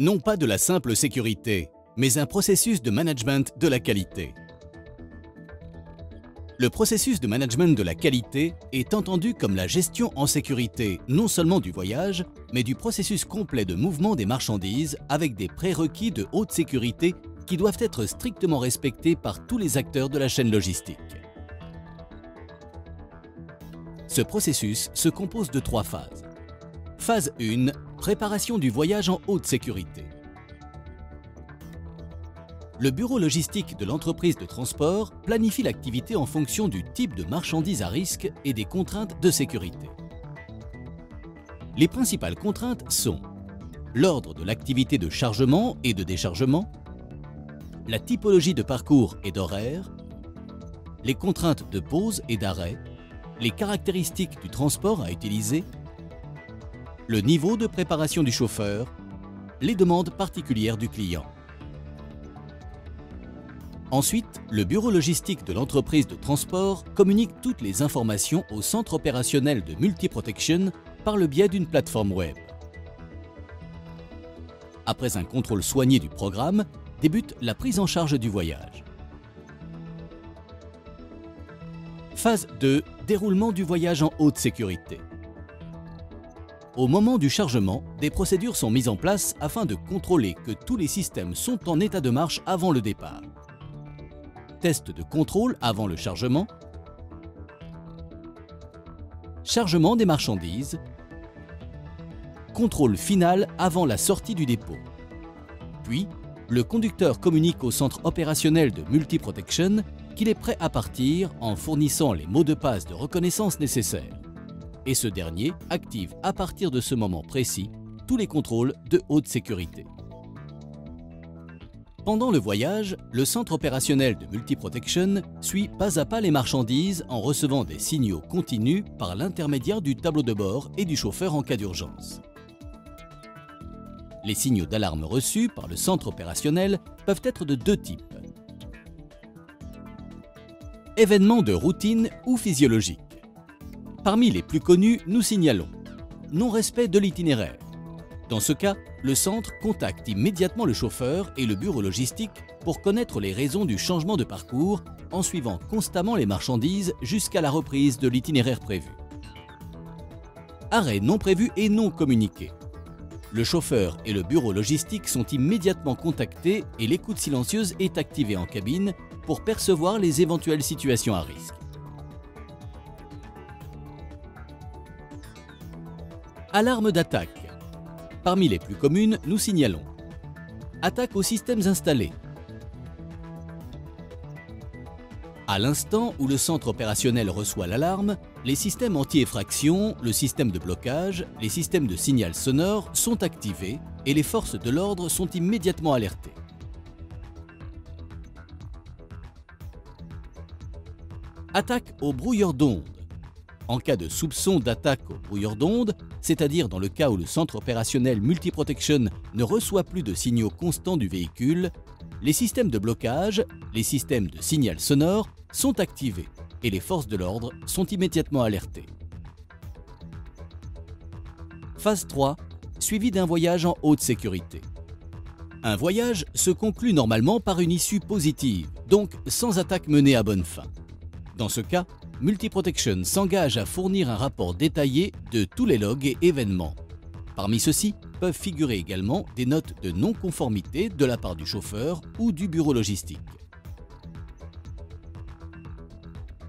Non pas de la simple sécurité, mais un processus de management de la qualité. Le processus de management de la qualité est entendu comme la gestion en sécurité non seulement du voyage, mais du processus complet de mouvement des marchandises avec des prérequis de haute sécurité qui doivent être strictement respectés par tous les acteurs de la chaîne logistique. Ce processus se compose de 3 phases. Phase 1, préparation du voyage en haute sécurité. Le bureau logistique de l'entreprise de transport planifie l'activité en fonction du type de marchandise à risque et des contraintes de sécurité. Les principales contraintes sont l'ordre de l'activité de chargement et de déchargement, la typologie de parcours et d'horaire, les contraintes de pause et d'arrêt, les caractéristiques du transport à utiliser, le niveau de préparation du chauffeur, les demandes particulières du client. Ensuite, le bureau logistique de l'entreprise de transport communique toutes les informations au centre opérationnel de Multi-Protection par le biais d'une plateforme web. Après un contrôle soigné du programme, débute la prise en charge du voyage. Phase 2. Déroulement du voyage en haute sécurité. Au moment du chargement, des procédures sont mises en place afin de contrôler que tous les systèmes sont en état de marche avant le départ. Test de contrôle avant le chargement, chargement des marchandises, contrôle final avant la sortie du dépôt. Puis, le conducteur communique au centre opérationnel de Multi-Protection qu'il est prêt à partir en fournissant les mots de passe de reconnaissance nécessaires. Et ce dernier active à partir de ce moment précis tous les contrôles de haute sécurité. Pendant le voyage, le centre opérationnel de Multi-Protection suit pas à pas les marchandises en recevant des signaux continus par l'intermédiaire du tableau de bord et du chauffeur en cas d'urgence. Les signaux d'alarme reçus par le centre opérationnel peuvent être de 2 types. Événements de routine ou physiologiques. Parmi les plus connus, nous signalons non-respect de l'itinéraire. Dans ce cas, le centre contacte immédiatement le chauffeur et le bureau logistique pour connaître les raisons du changement de parcours en suivant constamment les marchandises jusqu'à la reprise de l'itinéraire prévu. Arrêt non prévu et non communiqué. Le chauffeur et le bureau logistique sont immédiatement contactés et l'écoute silencieuse est activée en cabine pour percevoir les éventuelles situations à risque. Alarme d'attaque. Parmi les plus communes, nous signalons attaque aux systèmes installés. À l'instant où le centre opérationnel reçoit l'alarme, les systèmes anti-effraction, le système de blocage, les systèmes de signal sonore sont activés et les forces de l'ordre sont immédiatement alertées. Attaque au brouilleur d'ondes. En cas de soupçon d'attaque au brouilleur d'ondes, c'est-à-dire dans le cas où le centre opérationnel Multi-Protection ne reçoit plus de signaux constants du véhicule, les systèmes de blocage, les systèmes de signal sonore sont activés et les forces de l'ordre sont immédiatement alertées. Phase 3, suivi d'un voyage en haute sécurité. Un voyage se conclut normalement par une issue positive, donc sans attaque menée à bonne fin. Dans ce cas, Multi-Protection s'engage à fournir un rapport détaillé de tous les logs et événements. Parmi ceux-ci peuvent figurer également des notes de non-conformité de la part du chauffeur ou du bureau logistique.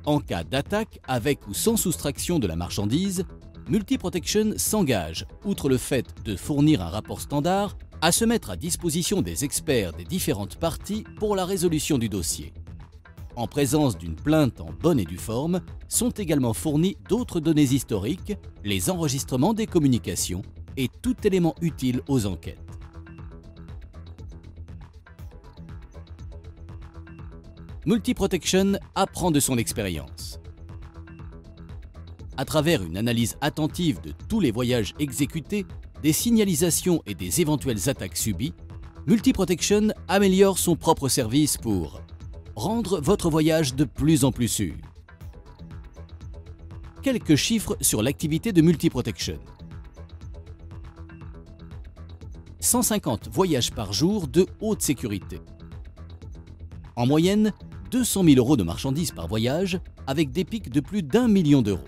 En cas d'attaque avec ou sans soustraction de la marchandise, Multi-Protection s'engage, outre le fait de fournir un rapport standard, à se mettre à disposition des experts des différentes parties pour la résolution du dossier. En présence d'une plainte en bonne et due forme, sont également fournies d'autres données historiques, les enregistrements des communications et tout élément utile aux enquêtes. Multi-Protection apprend de son expérience. À travers une analyse attentive de tous les voyages exécutés, des signalisations et des éventuelles attaques subies, Multi-Protection améliore son propre service pour rendre votre voyage de plus en plus sûr. Quelques chiffres sur l'activité de Multi-Protection. 150 voyages par jour de haute sécurité. En moyenne, 200 000 € de marchandises par voyage, avec des pics de plus d'1 million d'euros.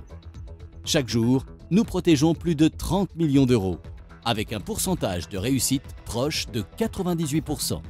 Chaque jour, nous protégeons plus de 30 millions d'euros, avec un pourcentage de réussite proche de 98%.